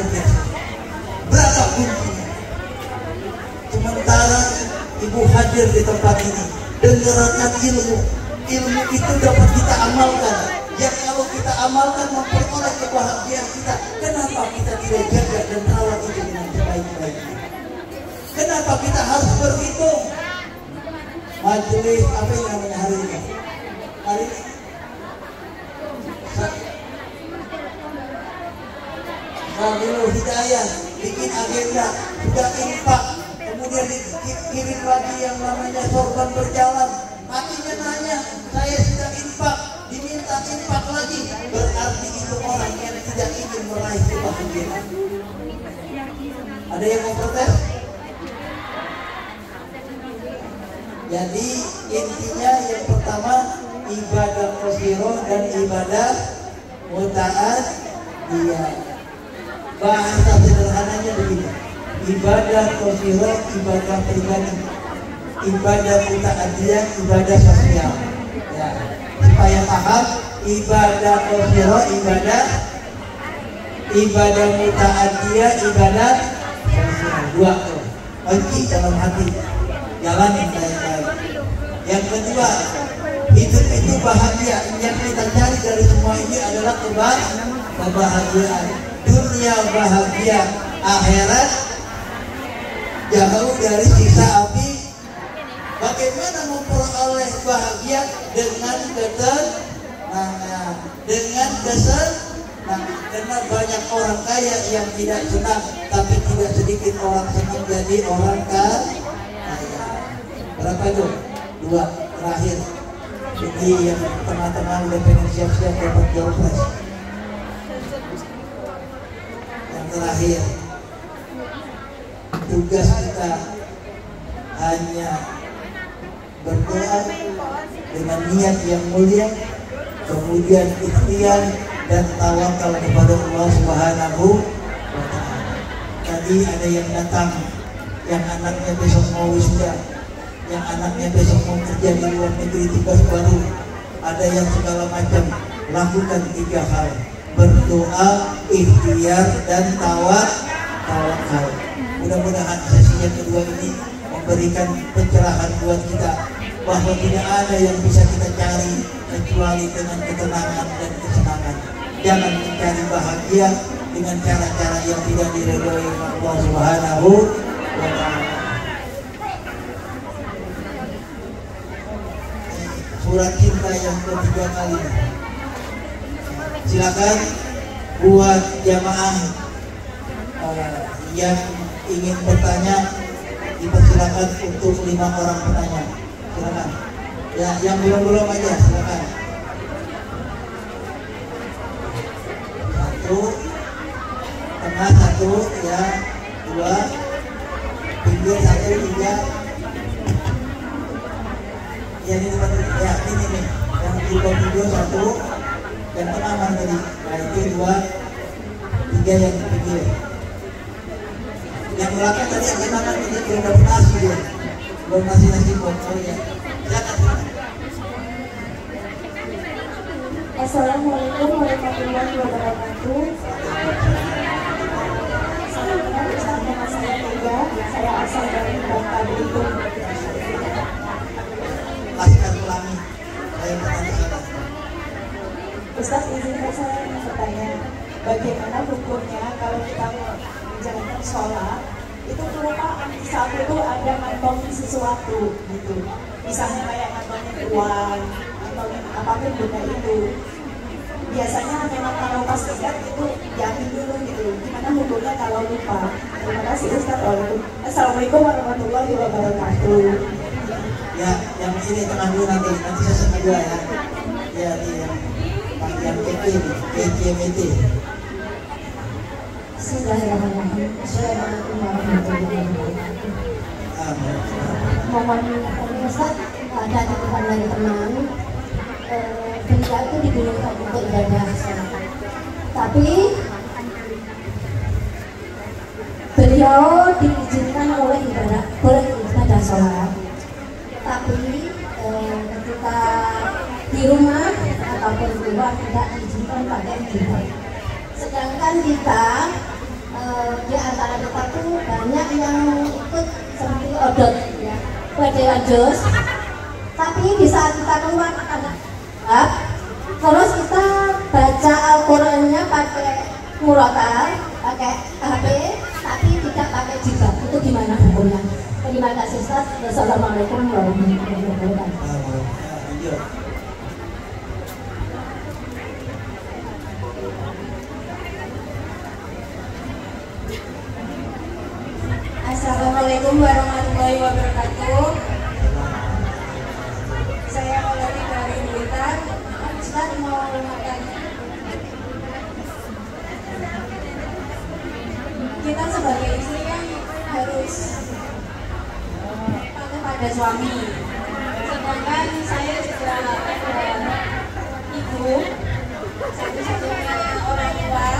bahagia. Berapa kuncinya? Sementara ibu hadir di tempat ini, dengarkan ilmu. Ilmu itu dapat kita amalkan. Yang kalau kita amalkan memperoleh kebahagiaan kita. Kenapa kita tidak jaga dan rawat itu dengan sebaik-baiknya? Kenapa kita harus berhitung? Majelis apa yang namanya hari ini? Hari ini Sabilul Hidayah bikin agenda, sudah infak, kemudian dikirim lagi yang namanya sorban berjalan. Hatinya nanya, saya sudah infak, diminta infak lagi. Berarti itu orang yang tidak ingin meraih kebahagiaan. Ada yang mau protes? Jadi intinya yang pertama ibadah qasirah dan ibadah muta'ad dia. Bahasa sederhananya begini, ibadah qasirah ibadah pribadi, ibadah muta'adiyah ibadah sosial. Ya, supaya paham, ibadah qasirah ibadah muta'adiyah ibadah sosial. Dua tuh, kunci dalam hati. Jalan yang baik-baik. Yang kedua, hidup itu bahagia. Yang kita cari dari semua ini adalah kebahagiaan. Dunia bahagia, akhirat jauh dari siksa api. Bagaimana memperoleh bahagia? Dengan ketenangan, dengan kesenangan. Karena banyak orang kaya yang tidak senang, tapi tidak sedikit orang senang jadi orang kaya. Berapa itu? Dua terakhir. Jadi yang tengah-tengah udah pengen siap-siap dapat jawabres. Yang terakhir, tugas kita hanya berdoa dengan niat yang mulia, kemudian ikhtiar dan tawakal kepada Allah Subhanahu wa Ta'ala. Tadi ada yang datang, yang anaknya besok mau wisuda, yang anaknya besok mau kerja di luar negeri tugas baru, ada yang segala macam. Lakukan tiga hal: berdoa, ikhtiar dan tawakal. Mudah-mudahan sesi yang kedua ini memberikan pencerahan buat kita bahwa tidak ada yang bisa kita cari kecuali dengan ketenangan dan kesenangan. Jangan mencari bahagia dengan cara-cara yang tidak diridhoi Allah Subhanahu wa Ta'ala. Surat cinta yang ketiga kali. Silakan buat jamaah yang ingin bertanya, dipersilakan untuk 5 orang penanya. Silakan. Ya, yang belum aja silakan. 1, tengah 1, ya, 2, pinggir 1, 3. Ya ini tempat ya ini nih yang video 1, yang tengah mana tadi? Nah itu 2, 3 yang pinggir. Yang belakang tadi yang kanan ini belum dapat nasi dia, belum nasi kok. Oh ya, silakan. Assalamualaikum warahmatullahi wabarakatuh. Saya asal dari Bangka Belitung. Kasihkan ulangi. Saya bertanya sekarang. Ustaz, izinkan saya bertanya, bagaimana hukumnya kalau kita menjalankan sholat itu kelupaan di saat itu ada ngantongin sesuatu gitu, misalnya kayak ngantongin uang, ngantongin apapun benda itu. Biasanya memang kalau pas ingat itu diambil dulu gitu. Gimana hukumnya kalau lupa? Terima kasih Ustaz. Assalamualaikum warahmatullahi wabarakatuh. Ya, yang ini tengah dulu nanti sesi kedua ya. Ya, yang KKMT. Bismillahirrahmanirrahim. Assalamualaikum warahmatullahi wabarakatuh. Mohon Ustaz, ada di depan dari teman. Beliau itu digunakan untuk ibadah sholat, tapi beliau diizinkan oleh ibadah sholat, tapi ketika di rumah ataupun keluar tidak diizinkan pakai jilbab. Sedangkan kita di antara kita tuh banyak yang ikut seperti odot ya, badai jos. Tapi di saat kita keluar anak terus kita baca Al-Qur'annya pakai murotal, pakai HP, tapi tidak pakai jilbab. Itu gimana hukumnya? Terima kasih Ustaz. Wassalamualaikum warahmatullahi wabarakatuh. Assalamualaikum warahmatullahi wabarakatuh. Saya Olari dari Blitar. Ustaz mau bertanya. Kita sebagai istri kan harus patuh pada suami. Sedangkan saya juga ibu, satu-satunya orang tua.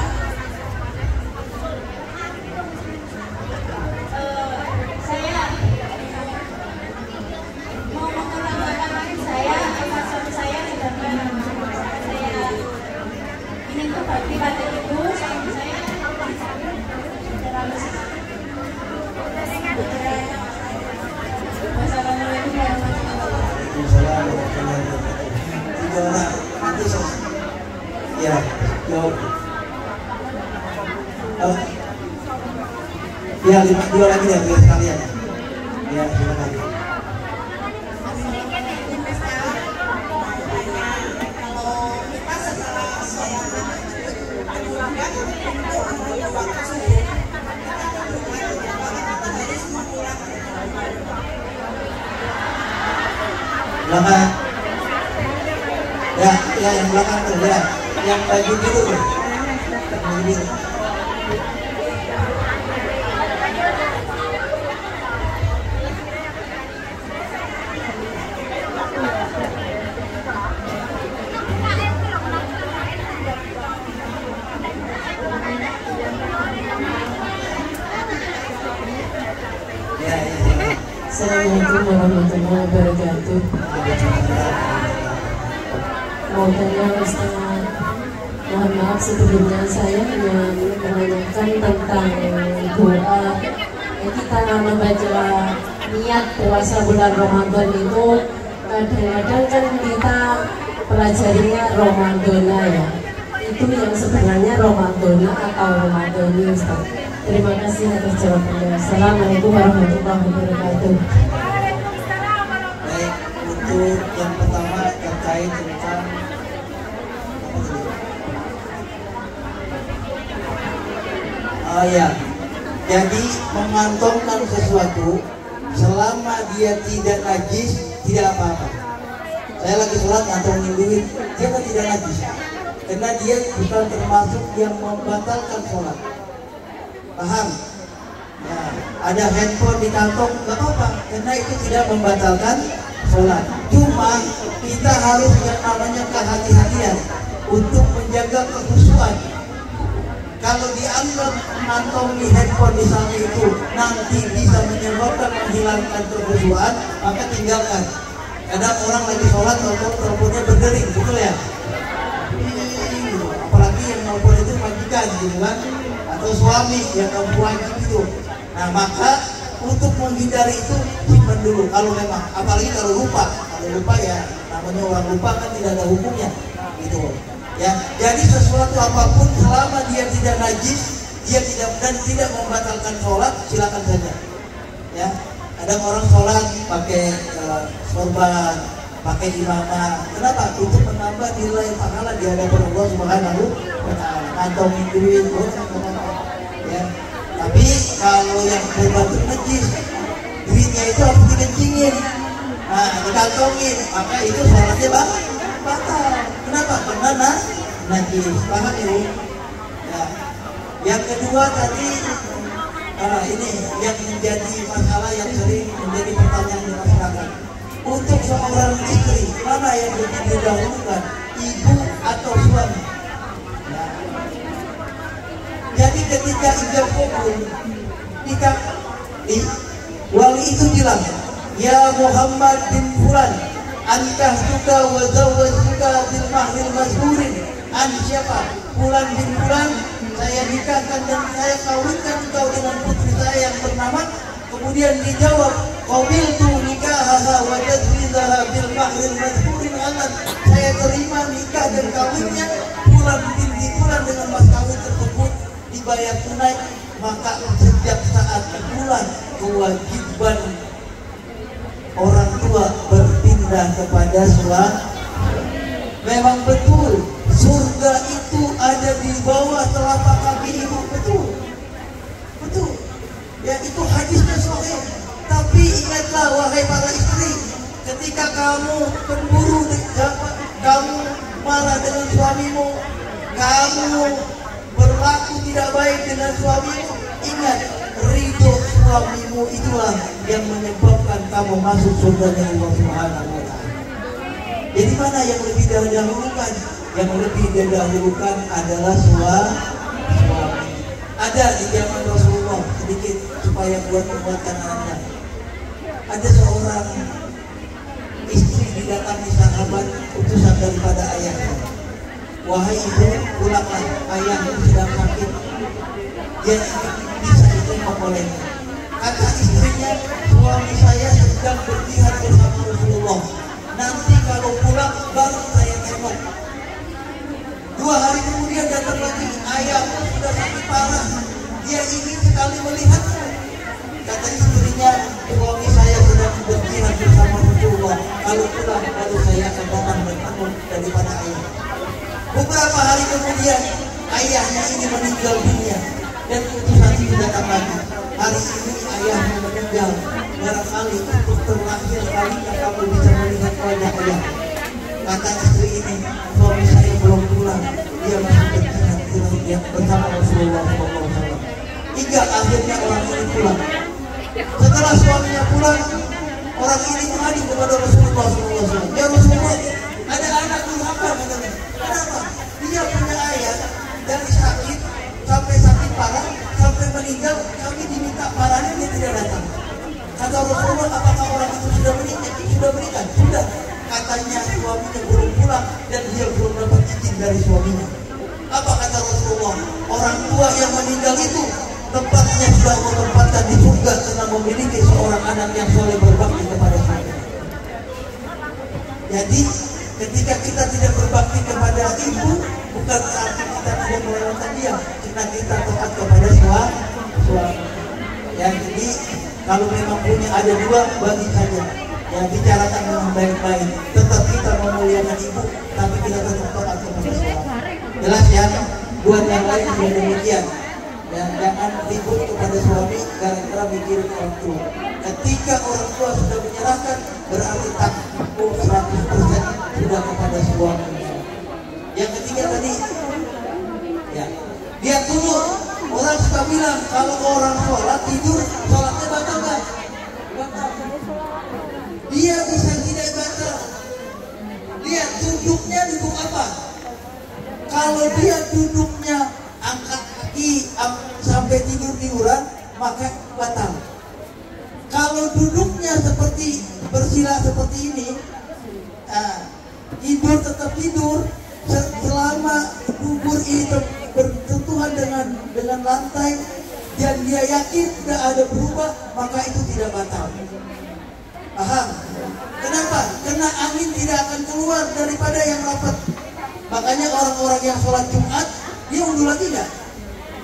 Saya mau mengutamakan saya atas suami saya, sedangkan saya ingin berbakti pada ibu, suami saya terlalu Wassalamualaikum warahmatullahi wabarakatuh. Ya, jawab. Ya, 5 lagi ya, biar sekalian. Ya, silakan. Belakang. Ya, yang belakang tuh, ya. Yang baju biru tuh. Baju biru. Assalamualaikum warahmatullahi wabarakatuh. Mau tanya Ustaz, mohon maaf sebelumnya saya hanya menanyakan tentang doa. Kita membaca niat puasa bulan Ramadan itu kadang-kadang kan kita pelajarinya Ramadana ya. Itu yang sebenarnya Ramadana atau Ramadani Ustaz? Terima kasih atas jawabannya. Assalamualaikum warahmatullahi wabarakatuh. Baik, untuk yang pertama terkait tentang jadi mengantongkan sesuatu selama dia tidak najis tidak apa-apa. Saya lagi sholat ngantongin duit, dia kan tidak najis karena dia bukan termasuk yang membatalkan sholat. Paham? Ya, ada handphone di kantong nggak apa-apa karena itu tidak membatalkan sholat. Cuma kita harus yang namanya kehati-hatian untuk menjaga kekhusyuan. Kalau dianggap mengantongi handphone misalnya itu nanti bisa menyebabkan menghilangkan kekhusyuan, maka tinggalkan. Kadang orang lagi sholat teleponnya berdering, betul ya? Apalagi yang nelfon itu majikan gitu kan, atau suami yang wajib itu. Nah maka untuk menghindari itu simpan dulu. Kalau memang, apalagi kalau lupa ya namanya orang lupa kan tidak ada hukumnya gitu. Ya, jadi sesuatu apapun selama dia tidak najis, dia tidak membatalkan sholat, silakan saja. Ya, ada orang sholat pakai sorban, pakai imamah. Kenapa? Untuk menambah nilai pahala di hadapan Allah Subhanahu wa Ta'ala. Kantongin duit, ya. Tapi kalau yang berbentuk najis, duitnya itu harus dikencingin. Nah, dikantongin, maka itu sholatnya batal. Kenapa? Karena najis. Paham ya? Ya. Yang kedua tadi ini yang menjadi masalah yang sering menjadi pertanyaan di masyarakat. Untuk seorang istri, mana yang lebih didahulukan, ibu atau suami? Ya. Jadi ketika ijab kabul, wali itu bilang, ya Muhammad bin Fulan, ankah suka wa zawwajuka bil mahril mazhurin. An siapa? Fulan bin Fulan, saya nikahkan dan saya kawinkan engkau dengan putri saya yang bernama. Kemudian dijawab, qabiltu nikahaha wa tajwizaha bil mahril madhkurin aman. Saya terima nikah dan kawinnya bulan binti bulan dengan mas kawin tersebut dibayar tunai. Maka sejak saat bulan kewajiban orang tua berpindah kepada suami. Memang betul surga itu ada di bawah telapak kaki ibu, betul ya, itu hadisnya sahih. Tapi ingatlah wahai para istri, ketika kamu cemburu, kamu marah dengan suamimu, kamu berlaku tidak baik dengan suamimu, ingat ridho suamimu itulah yang menyebabkan kamu masuk surganya Allah Subhanahu wa Ta'ala. Jadi mana yang lebih didahulukan? Yang lebih didahulukan adalah suami. Ada di zaman Rasulullah, sedikit supaya buat menguatkan anaknya. Ada seorang istri didatangi sahabat utusan daripada ayahnya. Wahai ibu, pulanglah, ayah sedang sakit. Dia bisa ditengok olehnya. Kata istrinya, suami saya sedang berjihad bersama Rasulullah. Nanti kalau pulang baru saya tengok. 2 hari kemudian datang lagi, ayahmu sudah sakit parah. Dia ingin sekali melihatmu. Kata istrinya, suami saya sedang berjihad bersama Rasulullah. Kalau pulang baru saya akan datang bertemu daripada ayah. Beberapa hari kemudian ayahnya ini meninggal dunia dan utusan itu datang lagi. Hari ini ayahmu meninggal. Barangkali untuk terakhir kalinya kamu bisa melihat wajah ayah. Kata istri ini, suami saya belum pulang. Dia masih berjihad bersama Rasulullah SAW. Hingga akhirnya orang ini pulang. Setelah suaminya pulang, orang ini mengadu kepada Rasulullah SAW. Ya Rasulullah, ada anak durhaka katanya. Kenapa? Dia punya ayah dari sakit sampai sakit parah sampai meninggal. Kami diminta parahnya, dia tidak datang. Kata Rasulullah, apakah orang itu sudah menikah? Sudah berikan? Sudah. Katanya suaminya belum pulang dan dia belum dapat izin dari suaminya. Apa kata Rasulullah? Orang tua yang meninggal itu tempatnya sudah menempatkan di surga karena memiliki seorang anak yang soleh berbakti kepada suaminya. Jadi ketika kita tidak berbakti kepada ibu, bukan berarti kita tidak melewatkan dia, karena kita taat kepada suami. Ya, jadi kalau memang punya ada 2, bagi saja. Ya, bicarakan dengan baik-baik. Tetap kita memuliakan ibu, tapi kita tetap taat kepada suami. Jelas ya? Buat yang lain juga demikian. Ya, jangan ribut kepada suami gara-gara mikirin orang tua. Ketika orang tua sudah menyerahkan, berarti takut 100% sudah kepada suami. Yang ketiga tadi, ya, dia dulu orang suka bilang kalau orang sholat tidur, sholatnya batal nggak? Batal. Dia bisa tidak batal. Lihat duduknya duduk apa? Kalau dia duduknya angkat kaki sampai tidur di urat, maka batal. Kalau duduknya seperti bersila seperti ini, tidur tetap tidur selama kubur itu bersentuhan dengan lantai dan dia yakin tidak ada berubah, maka itu tidak batal. Paham? Kenapa? Karena angin tidak akan keluar daripada yang rapat. Makanya orang-orang yang sholat Jumat dia undur lagi nggak?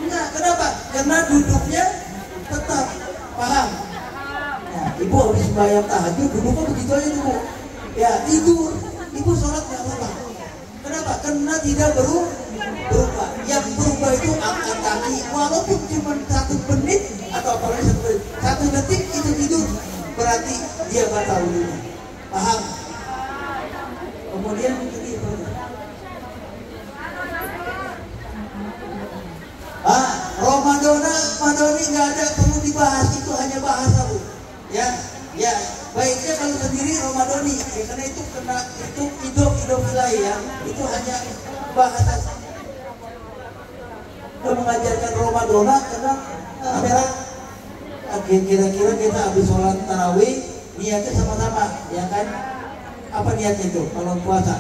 Enggak. Kenapa? Karena duduknya tetap. Paham? Nah, ibu habis bayar tahajud duduknya begitu aja tuh. Ya tidur. Ibu sholat nggak apa-apa. Kenapa? Karena tidak berubah. Yang berubah itu angkat kaki, walaupun cuma 1 menit atau apalagi 1 detik itu tidur, berarti dia batal wudunya. Paham? Kemudian ini Ramadoni nggak ada perlu dibahas, itu hanya bahasa bu. Ya, baiknya kalau sendiri Ramadoni, ya, karena itu hidup wilayah ya, itu hanya bahasa. Kita mengajarkan Ramadona karena kira-kira kita habis sholat tarawih niatnya sama-sama, ya kan? Apa niatnya itu kalau puasa?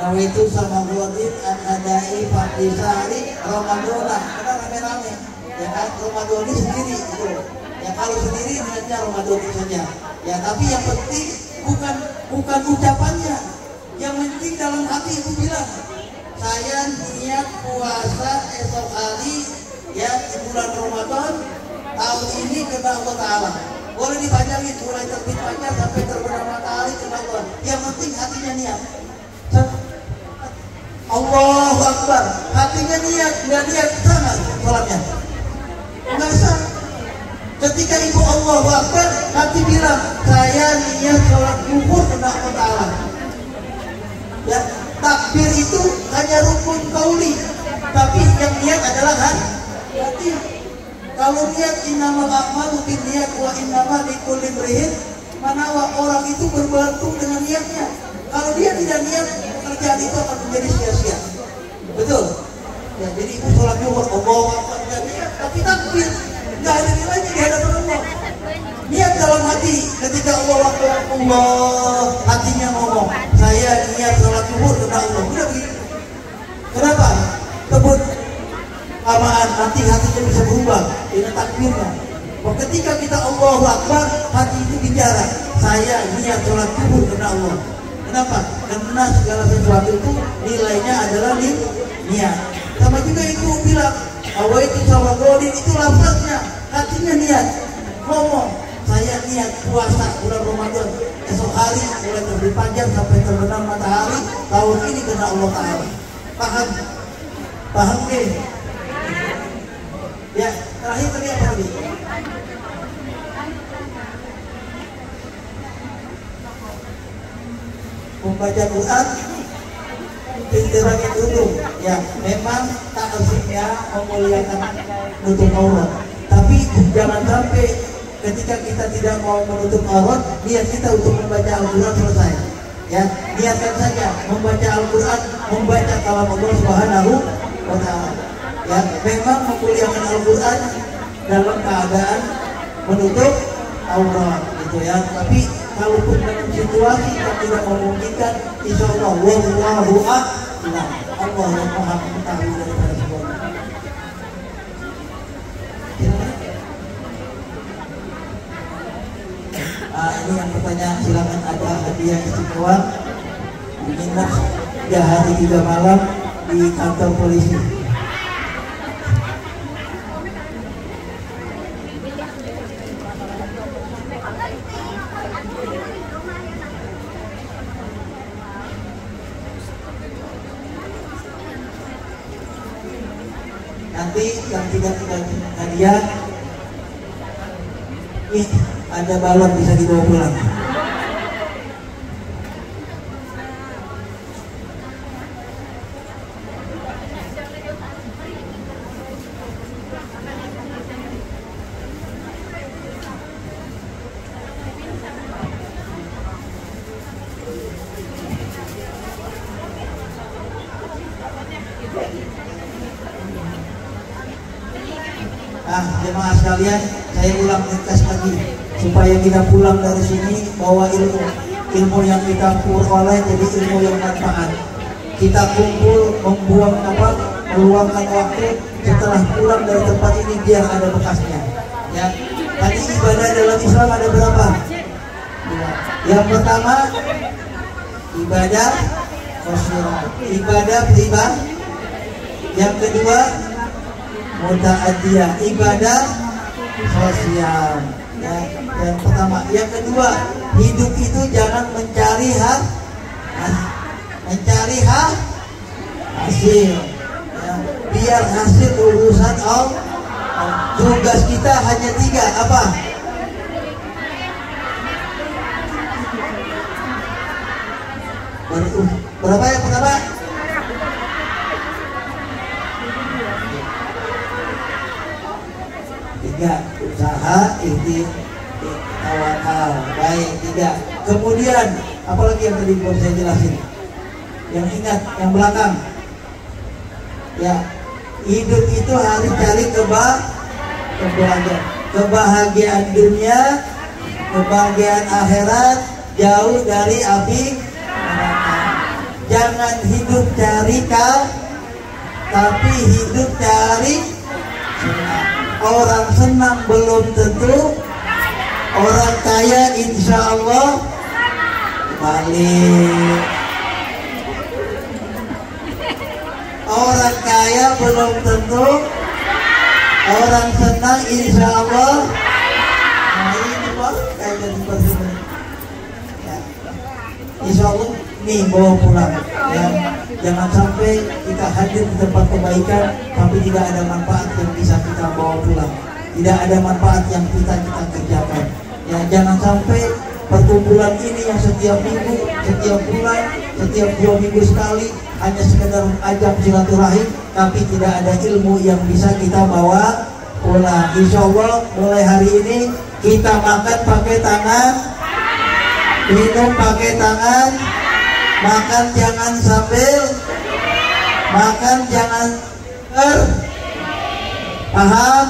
Nawaitu sama Godin an adai Fakisari Ramadona. Karena rame-rame ya kan, Ramadoni sendiri itu. Ya kalau sendiri niatnya Ramadoni saja. Ya tapi yang penting bukan ucapannya. Yang penting dalam hati itu bilang, saya niat puasa esok hari ya di bulan Ramadan tahun ini karena Allah Ta'ala. Boleh dipanjangin mulai terbit fajar sampai terbenam matahari karena Allah. Yang penting hatinya niat. Allahu Akbar, hatinya niat, nggak niat sangat sholatnya. Nggak sah. Ketika ibu Allahu Akbar, hati bilang, saya niat sholat zuhur karena Allah Ta'ala. Ya, takbir itu hanya rukun qauli, tapi yang niat adalah hati. Kalau niat innamal a'malu binniyat wa innamal likulli imri'in ma nawa, orang itu bergantung dengan niatnya. Kalau dia tidak niat, pekerjaan itu akan menjadi sia-sia. Betul? Ya, jadi ibu sholat zuhur, Allahu Akbar, nggak niat, tapi takbir, nggak ada nilainya di hadapan Allah. Niat dalam hati, ketika Allahu Akbar, Allah, hatinya ngomong, saya niat sholat zuhur karena Allah. Udah begitu. Kenapa? Kebut amaan, nanti hatinya bisa berubah dengan takbirnya. Ketika kita Allahu Akbar, hati itu bicara, saya niat sholat zuhur karena Allah. Kenapa? Karena segala sesuatu itu nilainya adalah niat. Sama juga itu bilang, awaitu sama Godin, itu lafaznya, hatinya niat. Ngomong, saya niat puasa bulan Ramadan esok hari mulai terbit fajar sampai terbenam matahari tahun ini karena Allah Ta'ala. Paham? Paham deh? Ya, terakhir tadi apa tadi? Membaca Quran sebagai duduk, ya memang takzimnya memuliakan nutup aurat, tapi jangan sampai ketika kita tidak mau menutup aurat, niat kita untuk membaca Al-Quran selesai. Ya, niatkan saja membaca Al-Quran, membaca kalam Allah Subhanahu wa Ta'ala. Ya, memang memuliakan Al-Quran dalam keadaan menutup aurat, gitu ya. Tapi kalaupun dalam situasi yang tidak memungkinkan, insya Allah wallahu a'lam, Allah yang maha mengetahui daripada semuanya. Ini yang pertanyaan, silakan, ada hadiah istimewa menginap 3 hari 3 malam di kantor polisi. Nanti yang tidak hadiah, ada balon bisa dibawa pulang. Jemaah sekalian, saya ulang ringkas lagi supaya kita pulang dari sini bawa ilmu yang kita peroleh jadi ilmu yang manfaat. Kita kumpul, meluangkan waktu setelah pulang dari tempat ini biar ada bekasnya. Ya, tadi ibadah dalam Islam ada berapa? Yang pertama ibadah khusyuk, ibadah pribadi. Yang kedua muta'adiyah, ibadah sosial. Ya, yang pertama. Yang kedua, hidup itu jangan mencari hasil. Ya, biar hasil urusan Allah. Tugas kita hanya 3, apa? Berapa yang pertama? Usaha, tawakal. Baik, 3. Kemudian apalagi yang tadi belum saya jelasin? Yang ingat, yang belakang. Ya, hidup itu harus cari kebahagiaan dunia, kebahagiaan akhirat, jauh dari api neraka. jangan hidup cari tapi hidup cari senang. Orang senang belum tentu orang kaya, insya Allah balik. Orang kaya belum tentu orang senang, insya Allah. Nah ini Pak, kayak seperti ini. Ya. Insya Allah nih bawa pulang. Ya. Jangan sampai kita hadir di tempat kebaikan tapi tidak ada manfaat yang bisa kita bawa pulang. Tidak ada manfaat yang kita kerjakan. Ya, jangan sampai perkumpulan ini yang setiap minggu, setiap bulan, setiap 2 minggu sekali hanya sekedar ajang silaturahim, tapi tidak ada ilmu yang bisa kita bawa pulang. Insya Allah mulai hari ini kita makan pakai tangan, minum pakai tangan, makan jangan sambil makan, jangan paham?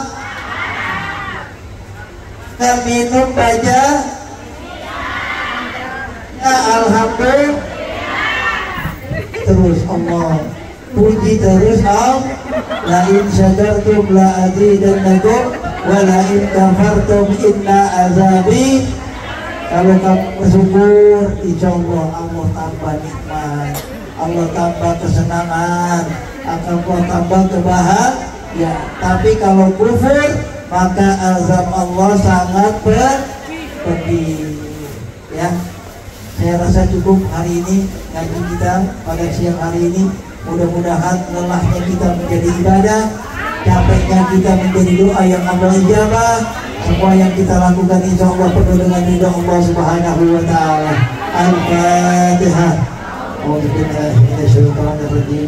Minum baca ya, alhamdulillah terus Allah puji terus la in syakartum la azidannakum wa la in kafartum inna azabi. Kalau kamu bersyukur, insya Allah Allah tambah nikmat, Allah tambah kesenangan, Allah tambah kebahagiaan. Tapi kalau kufur, maka azab Allah sangat pedih. Ya, saya rasa cukup hari ini ngaji kita pada siang hari ini. Mudah-mudahan lelahnya kita menjadi ibadah, capeknya kita menjadi doa yang Allah ijabah. Semua yang kita lakukan insya Allah penuh dengan ridha Allah Subhanahu wa Ta'ala. Al-Fatihah.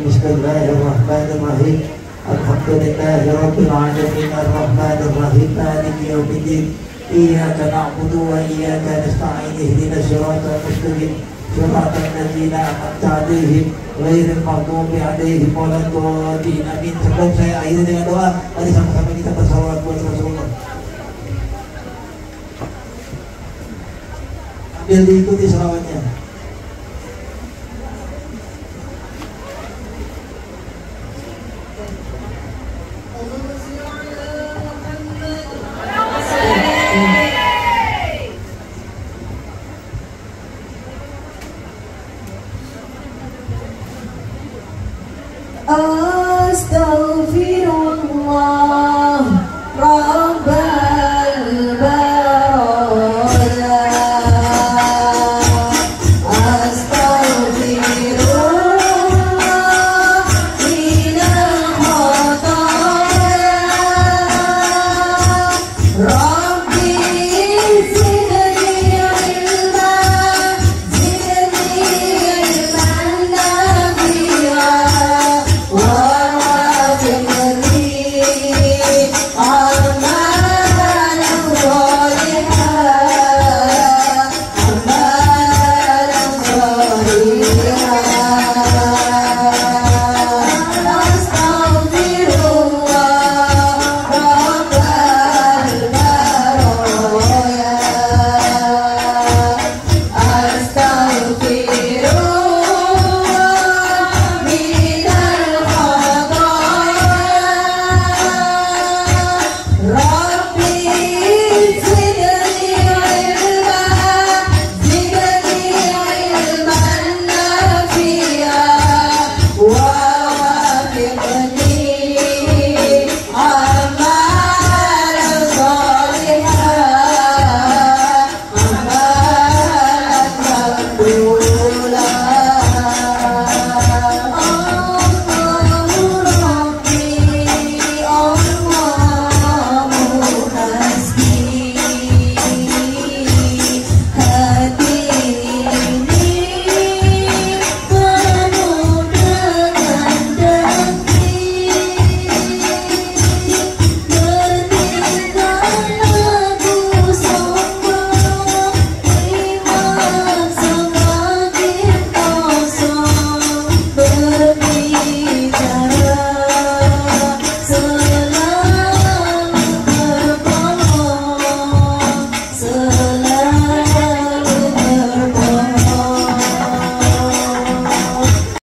Bismillahirrahmanirrahim. Alhamdulillahi Rabbil Alamin Ar-Rahmanir Rahim Maliki Yawmiddin. Iyyaka na'budu wa iyyaka nasta'in. Ihdinas siratal mustaqim. Siratal ladzina an'amta 'alaihim ghairil maghdubi 'alaihim waladdallin. Amin. Sebelum saya akhiri dengan doa, mari sama-sama kita bersalawat buat Rasulullah. Sambil diikuti selawatnya. Thank you.